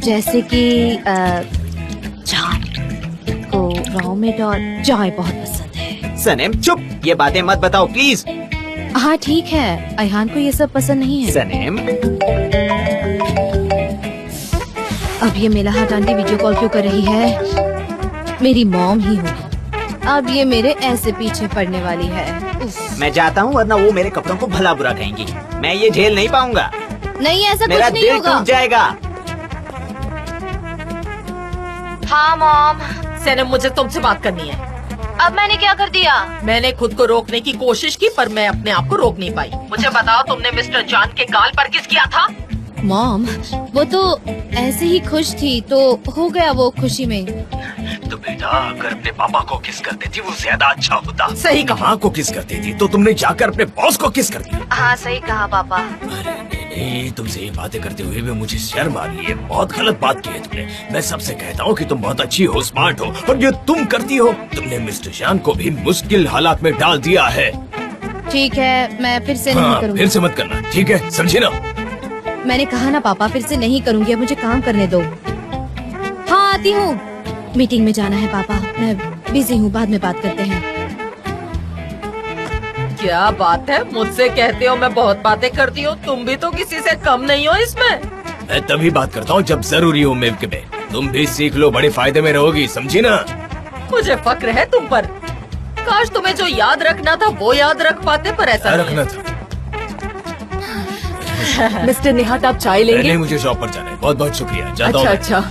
जैसे कि चाय को रॉ मीट और चाय बहुत पसंद है। सनम चुप, ये बातें मत बताओ प्लीज। हाँ ठीक है, अयहान को ये सब पसंद नहीं है। सनम अब ये मेलाहाट आंटी वीडियो कॉल क्यों कर रही है? मेरी मॉम ही होगी। अब ये मेरे ऐसे पीछे पड़ने वाली है। मैं जाता हूँ वरना वो मेरे कपड़ों को भला बुरा कहेंगी। मैं ये झेल नहीं पाऊंगा। नहीं ऐसा मेरा कुछ नहीं दिल होगा। टूट जाएगा। हाँ मॉम। सनम मुझे तुमसे बात करनी है। अब मैंने क्या कर दिया? मैंने खुद को रोकने की कोशिश की पर मैं अपने आप को रोक नहीं पाई। मुझे बताओ तुमने मिस्टर जान के गाल पर किस किया था? मॉम वो तो ऐसे ही खुश थी तो हो गया वो खुशी में। तो बेटा अगर अपने पापा को किस कर देती वो ज्यादा अच्छा होता। सही कहा। माँ को किस करती थी तो तुमने जाकर अपने बॉस को किस कर दिया। हाँ सही कहा पापा। अरे नहीं, तुमसे ये बातें करते हुए भी मुझे शर्म आ रही है। बहुत गलत बात की है तुमने। मैं सबसे कहता हूँ कि तुम बहुत अच्छी हो, स्मार्ट हो, और ये तुम करती हो। तुमने मिस्टर जान को भी मुश्किल हालात में डाल दिया है। ठीक है मैं फिर से नहीं करूँगी। फिर से मत करना, ठीक है, समझे ना? मैंने कहा ना पापा, फिर से नहीं करूँगी। अब मुझे काम करने दो। हाँ आती हूँ, मीटिंग में जाना है पापा। मैं बिजी हूँ, बाद में बात करते हैं। क्या बात है, मुझसे कहते हो मैं बहुत बातें करती हूँ। तुम भी तो किसी से कम नहीं हो इसमें। मैं तभी बात करता हूँ जब जरूरी हो मिल्क में। तुम भी सीख लो, बड़े फायदे में रहोगी, समझी ना? मुझे फक्र है तुम पर। काश तुम्हें जो याद रखना था वो याद रख पाते, पर ऐसा नहीं रखना है। था। मिस्टर निहाट आप चाय लेंगे? नहीं, मुझे शॉप पर जाना है। बहुत बहुत शुक्रिया, जाता हूँ। अच्छा।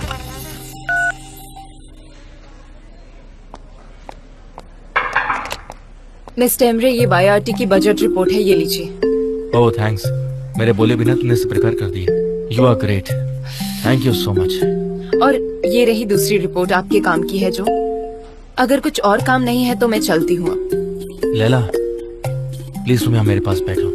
मिस्टर एमरे, ये वाईआरटी की बजट रिपोर्ट है, ये लीजिए। ओह थैंक्स, मेरे बोले बिना तुमने इसे प्रिपेयर कर दिया। You are great, thank you so much. और ये रही दूसरी रिपोर्ट आपके काम की है जो। अगर कुछ और काम नहीं है तो मैं चलती हूँ अब। लैला प्लीज तुम यहाँ मेरे पास बैठो।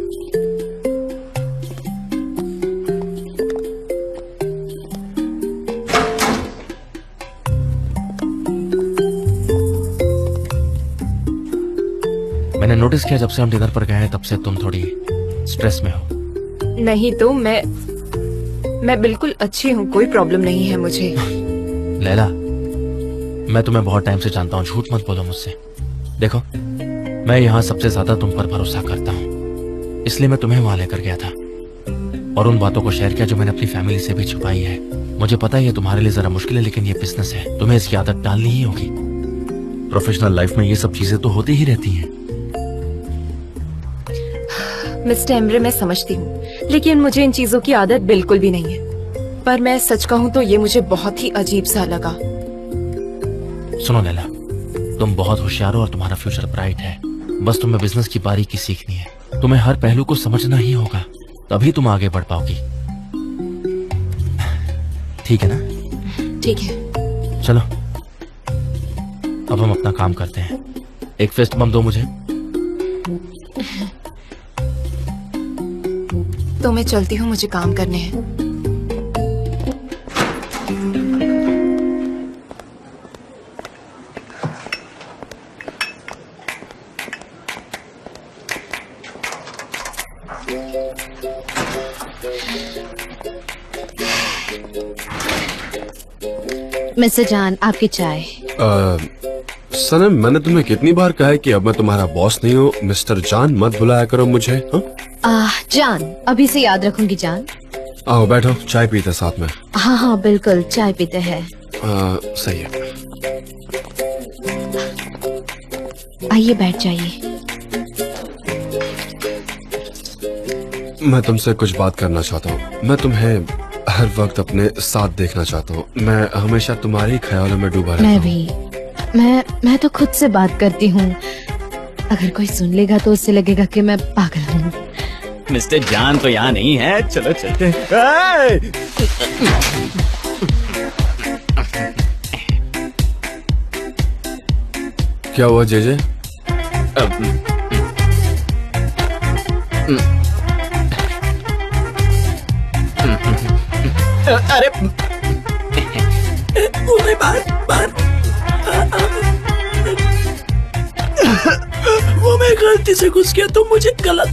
मैंने नोटिस किया जब से हम डिनर पर गए हैं तब से तुम थोड़ी स्ट्रेस में हो। नहीं तो मैं बिल्कुल अच्छी हूँ, कोई प्रॉब्लम नहीं है मुझे। लैला मैं तुम्हें बहुत टाइम से जानता हूँ, झूठ मत बोलो मुझसे। देखो मैं यहाँ सबसे ज्यादा तुम पर भरोसा करता हूँ, इसलिए मैं तुम्हें वहां लेकर गया था और उन बातों को शेयर किया जो मैंने अपनी फैमिली से भी छुपाई है। मुझे पता है ये तुम्हारे लिए जरा मुश्किल है, लेकिन ये बिजनेस है, तुम्हें इसकी आदत डालनी ही होगी। प्रोफेशनल लाइफ में ये सब चीजें तो होती ही रहती हैं। मिस्टर एमरे मैं समझती हूँ, लेकिन मुझे इन चीजों की आदत बिल्कुल भी नहीं है। पर मैं सच कहूँ तो ये मुझे बहुत ही अजीब सा लगा। सुनो लैला, तुम बहुत होशियार हो और तुम्हारा फ्यूचर ब्राइट है। बस तुम्हें बिजनेस की बारीकी सीखनी है। तुम्हें हर पहलू को समझना ही होगा, तभी तुम आगे बढ़ पाओगी। ठीक है ना? ठीक है। चलो अब हम अपना काम करते हैं। एक फिस्ट बम दो मुझे। तो मैं चलती हूँ, मुझे काम करने हैं। मिस्टर जान आपकी चाय। सनम मैंने तुम्हें कितनी बार कहा है कि अब मैं तुम्हारा बॉस नहीं हूँ। मिस्टर जान मत बुलाया करो मुझे। जान अभी से याद रखूंगी जान। आओ बैठो, चाय पीते साथ में। हाँ हाँ बिल्कुल, चाय पीते हैं। सही है, आइए बैठ जाइए। मैं तुमसे कुछ बात करना चाहता हूँ। मैं तुम्हें हर वक्त अपने साथ देखना चाहता हूँ। मैं हमेशा तुम्हारे ही ख्यालों में डूबा रहता हूँ। मैं भी। मैं तो खुद से बात करती हूँ। अगर कोई सुन लेगा तो उससे लगेगा कि मैं पागल हूँ। मिस्टर जान तो यहाँ नहीं है, चलो चलते हैं। क्या हुआ जेजे? अरे वो मैं गलती से घुस गया तो मुझे गलत।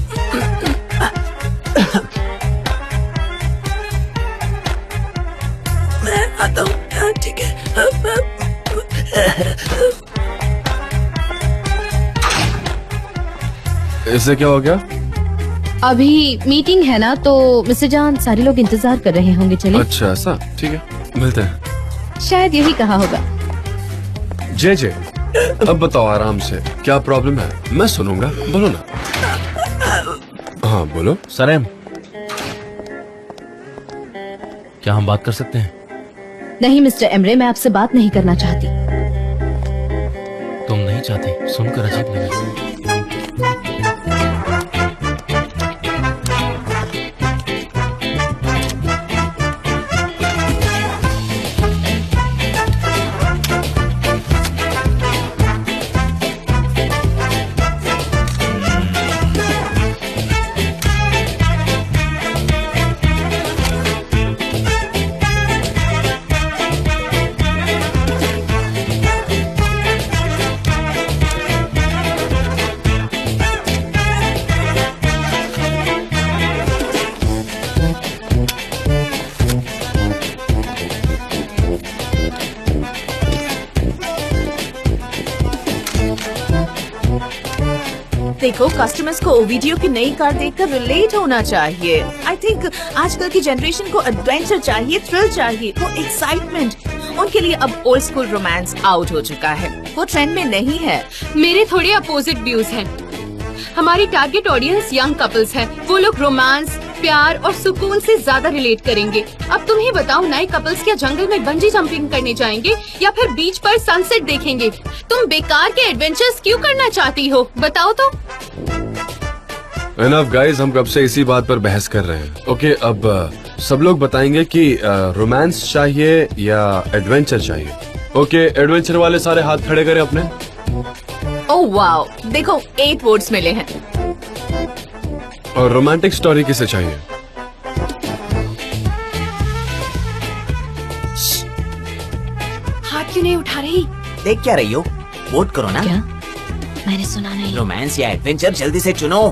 मैं आता हूँ। ठीक है। इससे क्या हो गया? अभी मीटिंग है ना, तो मिस्टर जान सारे लोग इंतजार कर रहे होंगे। चले। अच्छा ऐसा, ठीक है, मिलते हैं। शायद यही कहा होगा। जे अब बताओ आराम से, क्या प्रॉब्लम है? मैं सुनूंगा, बोलो ना। हाँ बोलो। सरेम, क्या हम बात कर सकते हैं? नहीं मिस्टर एमरे, मैं आपसे बात नहीं करना चाहती। तुम नहीं चाहती? सुनकर अजीब लगा। देखो, कस्टमर्स को वीडियो की नई कार देखकर रिलेट होना चाहिए। आई थिंक आजकल की जनरेशन को एडवेंचर चाहिए, थ्रिल चाहिए, वो एक्साइटमेंट। उनके लिए अब ओल्ड स्कूल रोमांस आउट हो चुका है, वो ट्रेंड में नहीं है। मेरे थोड़े अपोजिट व्यूज हैं। हमारी टारगेट ऑडियंस यंग कपल्स है। वो लोग रोमांस, प्यार और सुकून से ज्यादा रिलेट करेंगे। अब तुम ही बताओ, नए कपल्स क्या जंगल में बंजी जंपिंग करने जाएंगे या फिर बीच पर सनसेट देखेंगे? तुम बेकार के एडवेंचर्स क्यों करना चाहती हो, बताओ तो। Enough guys, हम कब से इसी बात पर बहस कर रहे हैं। ओके, अब सब लोग बताएंगे कि रोमांस चाहिए या एडवेंचर चाहिए। ओके, एडवेंचर वाले सारे हाथ खड़े करें अपने। ओह वाओ, देखो 8 वोट्स मिले हैं। और रोमांटिक स्टोरी किसे चाहिए? हाथ क्यों नहीं उठा रही? देख क्या रही हो? वोट करो ना। क्या? मैंने सुना नहीं। रोमांस या एडवेंचर, जल्दी से चुनो।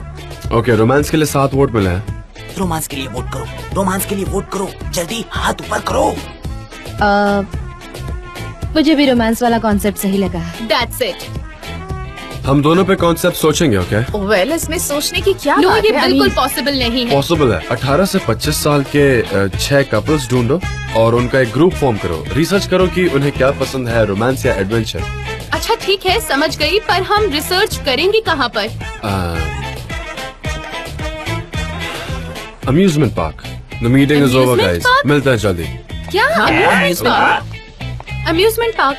ओके, रोमांस के लिए 7 वोट मिले हैं। रोमांस के लिए वोट करो, रोमांस के लिए वोट करो, जल्दी हाथ ऊपर करो। मुझे भी रोमांस वाला कॉन्सेप्ट सही लगा। That's it. हम दोनों पे कॉन्सेप्ट सोचेंगे। ओके वेल, इसमें सोचने की क्या नो, बात ये है? बिल्कुल पॉसिबल नहीं है। पॉसिबल है। 18 से 25 साल के 6 कपल्स ढूंढो और उनका एक ग्रुप फॉर्म करो। रिसर्च करो कि उन्हें क्या पसंद है, रोमांस या एडवेंचर। अच्छा ठीक है, समझ गई, पर हम रिसर्च करेंगे कहाँ पर? Amusement park. The meeting is over Amusement guys, park? मिलते हैं जल्दी। क्या? Amusement park?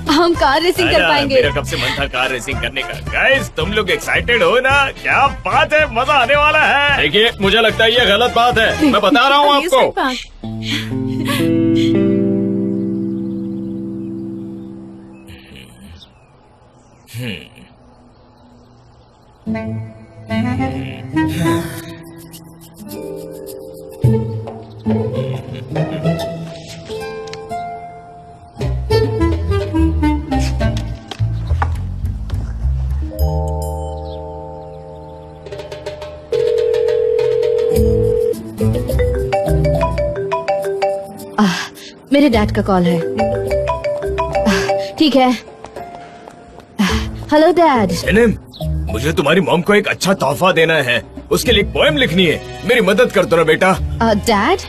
हम कार रेसिंग कर पाएंगे। मेरा कब से मन था कार रेसिंग करने का। गाइस, तुम लोग एक्साइटेड हो ना? क्या बात है, मजा आने वाला है। देखिए, मुझे लगता है ये गलत बात है, मैं बता रहा हूँ आपको। Amusement park। मेरे डैड का कॉल है। ठीक है। Hello dad. सनम, मुझे तुम्हारी मॉम को एक अच्छा तोहफा देना है। उसके लिए एक पोएम लिखनी है। मेरी मदद कर दो ना बेटा। डैड,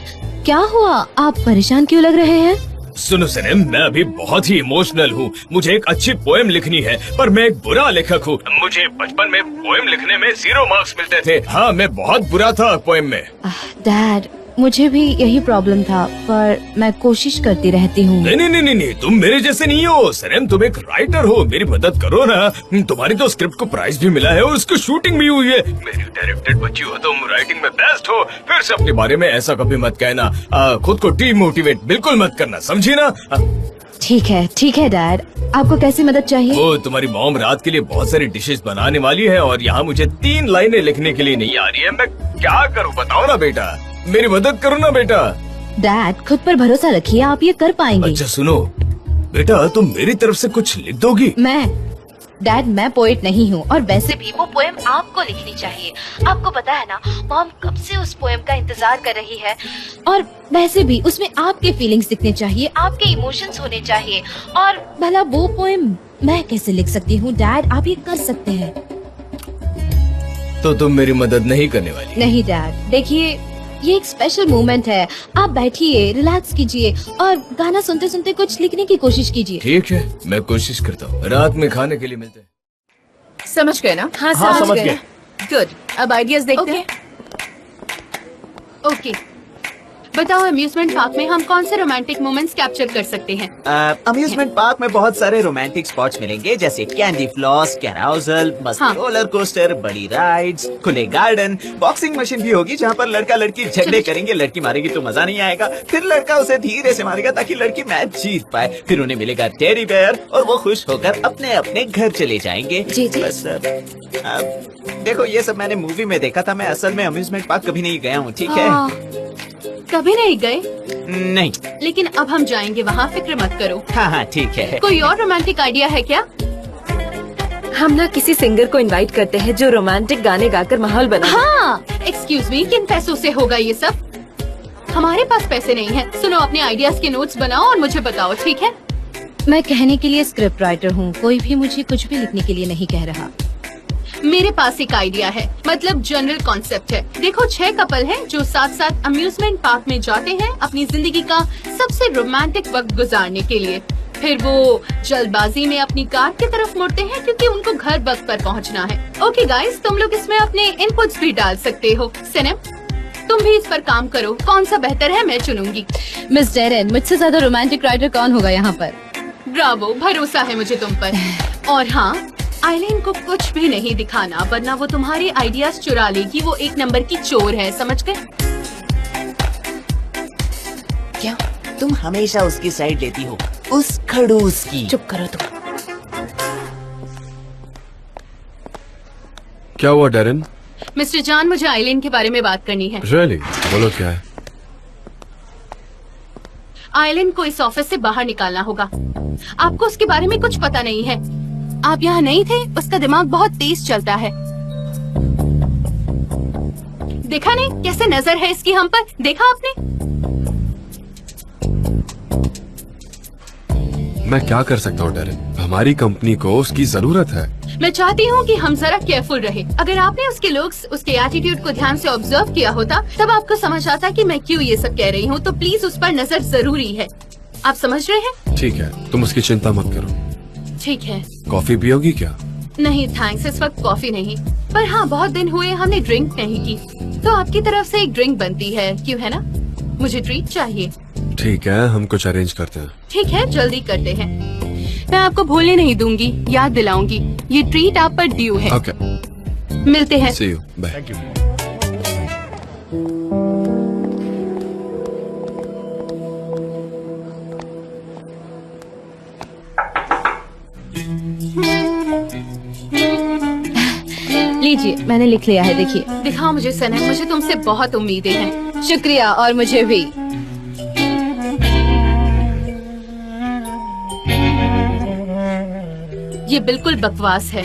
क्या हुआ? आप परेशान क्यों लग रहे हैं? सुनो सनम, मैं अभी बहुत ही इमोशनल हूँ। मुझे एक अच्छी पोएम लिखनी है, पर मैं एक बुरा लेखक हूँ। मुझे बचपन में पोएम लिखने में 0 मार्क्स मिलते थे। हाँ, मैं बहुत बुरा था पोएम में। डैड, मुझे भी यही प्रॉब्लम था, पर मैं कोशिश करती रहती हूँ। नहीं, तुम मेरे जैसे नहीं हो सनम, तुम एक राइटर हो। मेरी मदद करो ना। तुम्हारी तो स्क्रिप्ट को प्राइज भी मिला है और उसकी शूटिंग भी हुई है। मेरी डायरेक्टेड बच्ची हो, तुम राइटिंग में बेस्ट हो। फिर से अपने बारे में ऐसा कभी मत कहना। खुद को डीमोटिवेट बिल्कुल मत करना, समझी ना? ठीक है डैड, आपको कैसी मदद चाहिए? वो तुम्हारी मॉम रात के लिए बहुत सारी डिशेस बनाने वाली है और यहाँ मुझे 3 लाइनें लिखने के लिए नहीं आ रही है। मैं क्या करूँ, बताओ ना बेटा। मेरी मदद करो ना बेटा। डैड, खुद पर भरोसा रखिए, आप ये कर पाएंगे। अच्छा सुनो बेटा, तुम मेरी तरफ से कुछ लिख दोगी? मैं डैड मैं पोएट नहीं हूँ और वैसे भी वो पोएम आपको लिखनी चाहिए। आपको पता है ना, मॉम कब से उस पोएम का इंतजार कर रही है। और वैसे भी उसमें आपके फीलिंग्स दिखने चाहिए, आपके इमोशंस होने चाहिए। और भला वो पोएम मैं कैसे लिख सकती हूँ? डैड आप ये कर सकते हैं। तो तुम मेरी मदद नहीं करने वाली? नहीं डैड, देखिए ये एक स्पेशल मोमेंट है। आप बैठिए, रिलैक्स कीजिए और गाना सुनते सुनते कुछ लिखने की कोशिश कीजिए। ठीक है, मैं कोशिश करता हूँ। रात में खाने के लिए मिलते हैं। समझ गए ना? हाँ समझ गए। गुड, अब आइडियाज देखते हैं। ओके, बताओ अम्यूजमेंट पार्क में हम कौन से रोमांटिक मोमेंट्स कैप्चर कर सकते हैं? अम्यूजमेंट पार्क में बहुत सारे रोमांटिक स्पॉट्स मिलेंगे, जैसे कैंडी फ्लॉस, कैराउजल, मस्त रोलर कोस्टर, बड़ी राइड्स, खुले गार्डन, बॉक्सिंग मशीन भी होगी जहाँ पर लड़का लड़की झगड़े करेंगे। लड़की मारेगी तो मजा नहीं आएगा, फिर लड़का उसे धीरे से मारेगा ताकि लड़की मैच जीत पाए। फिर उन्हें मिलेगा टेडी बेयर और वो खुश होकर अपने अपने घर चले जाएंगे। जी जी। बस देखो, ये सब मैंने मूवी में देखा था, मैं असल में अम्यूजमेंट पार्क कभी नहीं गया हूँ। ठीक है? कभी नहीं गए? नहीं। लेकिन अब हम जाएंगे वहाँ, फिक्र मत करो। हाँ ठीक है। कोई और रोमांटिक आइडिया है क्या? हम ना किसी सिंगर को इनवाइट करते हैं जो रोमांटिक गाने गाकर माहौल बनाए। हाँ, एक्सक्यूज मी, किन पैसों से होगा ये सब? हमारे पास पैसे नहीं हैं। सुनो, अपने आइडियाज के नोट्स बनाओ और मुझे बताओ, ठीक है? मैं कहने के लिए स्क्रिप्ट राइटर हूँ, कोई भी मुझे कुछ भी लिखने के लिए नहीं कह रहा। मेरे पास एक आइडिया है, मतलब जनरल कॉन्सेप्ट है। देखो, 6 कपल हैं जो साथ साथ अम्यूजमेंट पार्क में जाते हैं अपनी जिंदगी का सबसे रोमांटिक वक्त गुजारने के लिए। फिर वो जल्दबाजी में अपनी कार की तरफ मुड़ते हैं क्योंकि उनको घर वक्त पर पहुंचना है। ओके गाइस, तुम लोग इसमें अपने इनपुट्स भी डाल सकते हो। सनम, तुम भी इस पर काम करो। कौन सा बेहतर है मैं चुनूंगी। मिस डेरेन, मुझसे ज्यादा रोमांटिक राइटर कौन होगा यहाँ पर? ब्रावो, भरोसा है मुझे तुम पर। और हाँ, आइलैंड को कुछ भी नहीं दिखाना, वरना वो तुम्हारे आइडियाज चुरा लेगी। वो 1 नंबर की चोर है, समझ गए? क्या तुम हमेशा उसकी साइड लेती हो, उस खड़ूस की? चुप करो तुम। क्या हुआ डेरेन? मिस्टर जॉन, मुझे आइलैंड के बारे में बात करनी है। रियली? बोलो क्या है? आइलैंड को इस ऑफिस से बाहर निकालना होगा। आपको उसके बारे में कुछ पता नहीं है। आप यहाँ नहीं थे, उसका दिमाग बहुत तेज चलता है। देखा नहीं कैसे नजर है इसकी हम पर? देखा आपने? मैं क्या कर सकता हूँ डेरेन? हमारी कंपनी को उसकी जरूरत है। मैं चाहती हूँ कि हम जरा केयरफुल रहे। अगर आपने उसके लुक्स, उसके एटीट्यूड को ध्यान से ऑब्जर्व किया होता, तब आपको समझ आता कि मैं क्यों ये सब कह रही हूँ। तो प्लीज उस पर नजर जरूरी है। आप समझ रहे हैं? ठीक है, तुम उसकी चिंता मत करो। ठीक है। कॉफी पियोगी क्या? नहीं थैंक्स, इस वक्त कॉफी नहीं। पर हाँ, बहुत दिन हुए हमने ड्रिंक नहीं की, तो आपकी तरफ से एक ड्रिंक बनती है, क्यों है ना? मुझे ट्रीट चाहिए। ठीक है, हम कुछ अरेंज करते हैं। ठीक है, जल्दी करते हैं। मैं आपको भूलने नहीं दूंगी, याद दिलाऊंगी। ये ट्रीट आप पर ड्यू है। ओके, मिलते हैं। सी यू, बाय। लीजिए, मैंने लिख लिया है, देखिए। दिखाओ मुझे सनम, मुझे तुमसे बहुत उम्मीदें हैं। शुक्रिया, और मुझे भी। ये बिल्कुल बकवास है।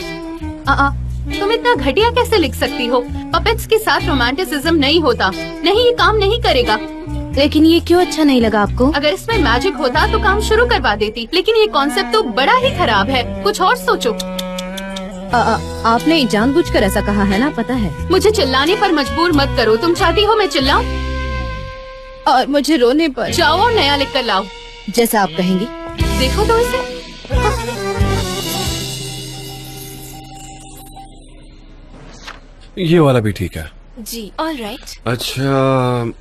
तुम इतना घटिया कैसे लिख सकती हो? पपेट्स के साथ रोमांटिसिज्म नहीं होता। नहीं, ये काम नहीं करेगा। लेकिन ये क्यों अच्छा नहीं लगा आपको? अगर इसमें मैजिक होता तो काम शुरू करवा देती, लेकिन ये कॉन्सेप्ट तो बड़ा ही खराब है। कुछ और सोचो। आपने जानबूझकर ऐसा कहा है ना, पता है। मुझे चिल्लाने पर मजबूर मत करो। तुम चाहती हो मैं चिल्लाऊं? और मुझे रोने पर? जाओ और नया लिख कर लाओ। जैसा आप कहेंगी। देखो तो इसे। ये वाला भी ठीक है। जी, ऑलराइट। अच्छा,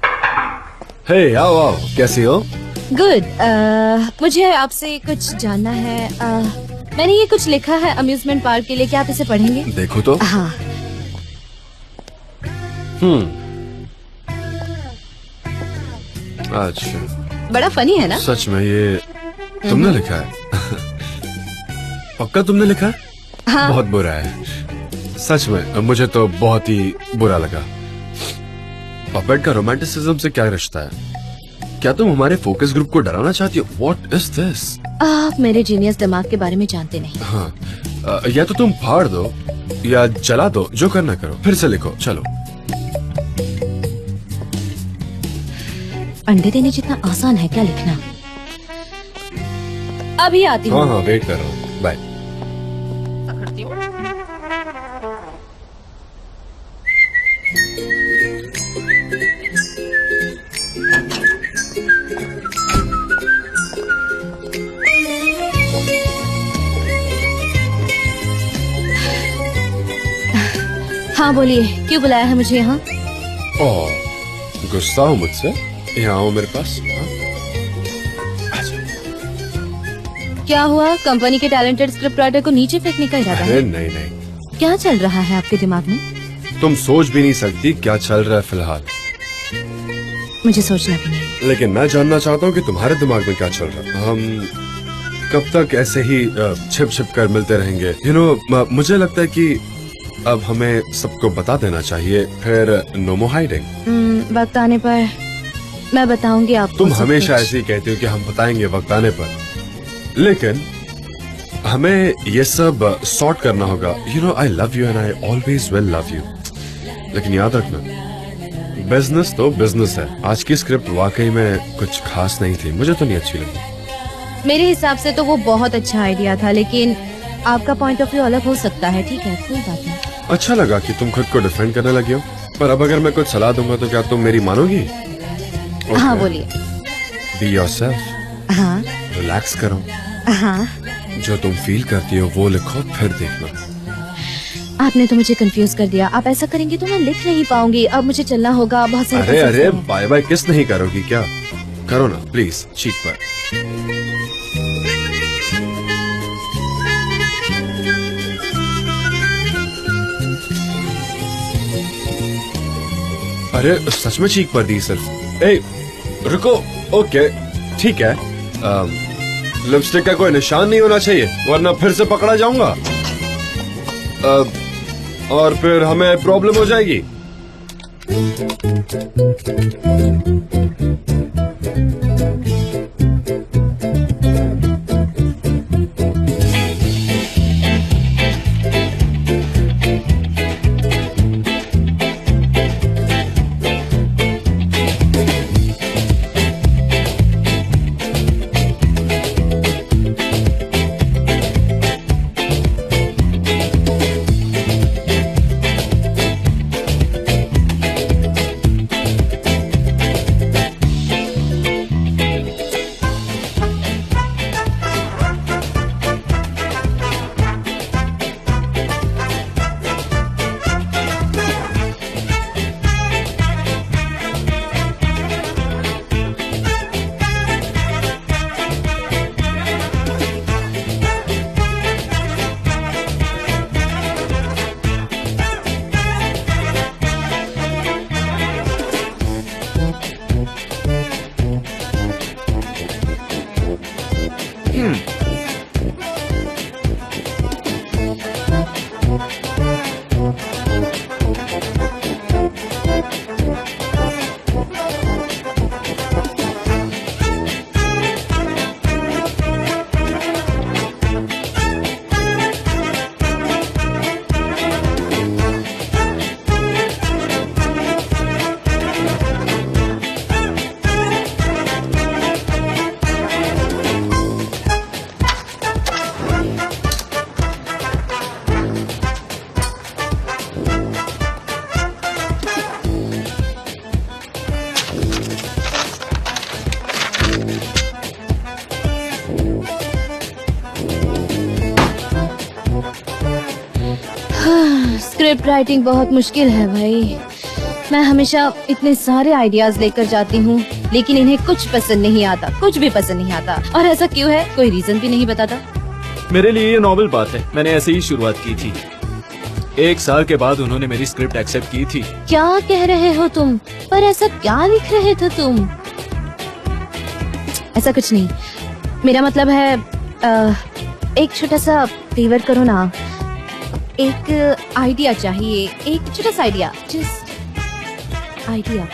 हे आओ आओ, कैसी हो? गुड। मुझे आपसे कुछ जानना है। मैंने ये कुछ लिखा है अम्यूजमेंट पार्क के लिए, क्या आप इसे पढ़ेंगे? देखो तो। हाँ। अच्छा, बड़ा फनी है ना? सच में ये तुमने लिखा है? पक्का तुमने लिखा है? हाँ। बहुत बुरा है सच में, मुझे तो बहुत ही बुरा लगा। पपेट का रोमांटिसिज्म से क्या रिश्ता है? क्या तुम हमारे फोकस ग्रुप को डराना चाहती हो? What is this? आप मेरे जीनियस दिमाग के बारे में जानते नहीं। हाँ, या तो तुम फाड़ दो या जला दो, जो करना करो। फिर से लिखो, चलो। अंडे देने जितना आसान है क्या लिखना? अभी आती हूँ। हाँ, वेट कर रहा हूँ। बाय। हाँ बोलिए, क्यों बुलाया है मुझे यहाँ? ओह, गुस्सा हो मुझसे? यहाँ आओ मेरे पास। हाँ? क्या हुआ? कंपनी के टैलेंटेड स्क्रिप्ट राइटर को नीचे फेंकने का इरादा है? नहीं नहीं, क्या चल रहा है आपके दिमाग में? तुम सोच भी नहीं सकती क्या चल रहा है फिलहाल। मुझे सोचना भी नहीं। लेकिन मैं जानना चाहता हूँ कि तुम्हारे दिमाग में क्या चल रहा है। हम कब तक ऐसे ही छिप छिप कर मिलते रहेंगे? मुझे लगता है कि अब हमें सबको बता देना चाहिए, फिर नो मोर हाइडिंग। वक्त आने पर मैं बताऊंगी आपको। तुम हमेशा ऐसे ही कहती हो कि हम बताएंगे वक्त आने पर, लेकिन हमें ये सब सॉर्ट करना होगा। I love you and I always will love you, लेकिन याद रखना बिजनेस तो बिजनेस है। आज की स्क्रिप्ट वाकई में कुछ खास नहीं थी, मुझे तो नहीं अच्छी लगी। मेरे हिसाब से तो वो बहुत अच्छा आइडिया था, लेकिन आपका पॉइंट ऑफ व्यू अलग हो सकता है। ठीक है, कोई बात नहीं। अच्छा लगा कि तुम खुद को डिफेंड करने लगी हो, पर अब अगर मैं कुछ सलाह दूंगा तो क्या तुम मेरी मानोगी? हाँ बोलिए। Be yourself. हाँ। रिलैक्स करो। हाँ। जो तुम फील करती हो वो लिखो, फिर देखना। आपने तो मुझे कंफ्यूज कर दिया। आप ऐसा करेंगे तो मैं लिख नहीं पाऊंगी। अब मुझे चलना होगा। बहुत सारे अरे बाय बाय किस नहीं करोगी क्या? करो ना प्लीज, चीक पर। अरे सच में चीक पर दी सिर्फ। ए रुको, ओके ठीक है। लिपस्टिक का कोई निशान नहीं होना चाहिए, वरना फिर से पकड़ा जाऊंगा और फिर हमें प्रॉब्लम हो जाएगी। स्क्रिप्ट राइटिंग बहुत मुश्किल है भाई। मैं हमेशा इतने सारे आइडियाज लेकर जाती हूँ, लेकिन इन्हें कुछ पसंद नहीं आता, कुछ भी पसंद नहीं आता। और ऐसा क्यों है? कोई रीजन भी नहीं बताता। मेरे लिए ये नॉवल बात है, मैंने ऐसे ही शुरुआत की थी। 1 साल के बाद उन्होंने मेरी स्क्रिप्ट एक्सेप्ट की थी। क्या कह रहे हो तुम? पर ऐसा क्या लिख रहे थे तुम? ऐसा कुछ नहीं, मेरा मतलब है एक छोटा सा फेवर करो ना। एक आइडिया चाहिए, एक छोटा सा आइडिया, जस्ट आइडिया।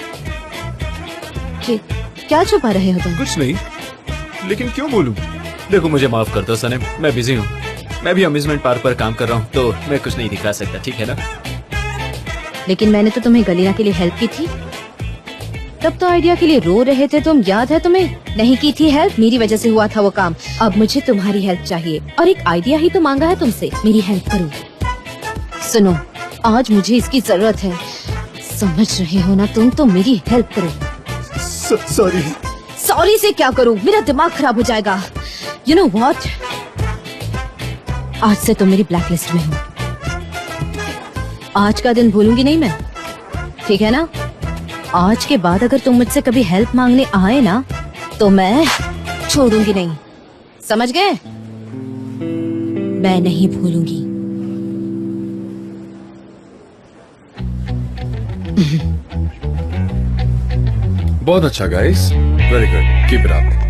क्या छुपा रहे हो तुम? कुछ नहीं, लेकिन क्यों बोलूं? देखो मुझे माफ कर दो सनम, मैं बिजी हूँ। मैं भी अम्यूजमेंट पार्क पर काम कर रहा हूँ, तो मैं कुछ नहीं दिखा सकता, ठीक है ना? लेकिन मैंने तो तुम्हें गलीना के लिए हेल्प की थी। तब तो आइडिया के लिए रो रहे थे तुम, याद है तुम्हें? नहीं की थी हेल्प, मेरी वजह से हुआ था वो काम। अब मुझे तुम्हारी हेल्प चाहिए और एक आइडिया ही तो मांगा है तुमसे, मेरी हेल्प करो। सुनो, आज मुझे इसकी जरूरत है, समझ रहे हो ना तुम? तो मेरी हेल्प करो। सॉरी। सॉरी से क्या करूं? मेरा दिमाग खराब हो जाएगा। यू नो व्हाट, आज से तुम मेरी ब्लैक लिस्ट में हो। आज का दिन भूलूंगी नहीं मैं, ठीक है ना? आज के बाद अगर तुम मुझसे कभी हेल्प मांगने आए ना, तो मैं छोड़ूंगी नहीं, समझ गए? मैं नहीं भूलूंगी। बहुत अच्छा guys, very good, keep it up.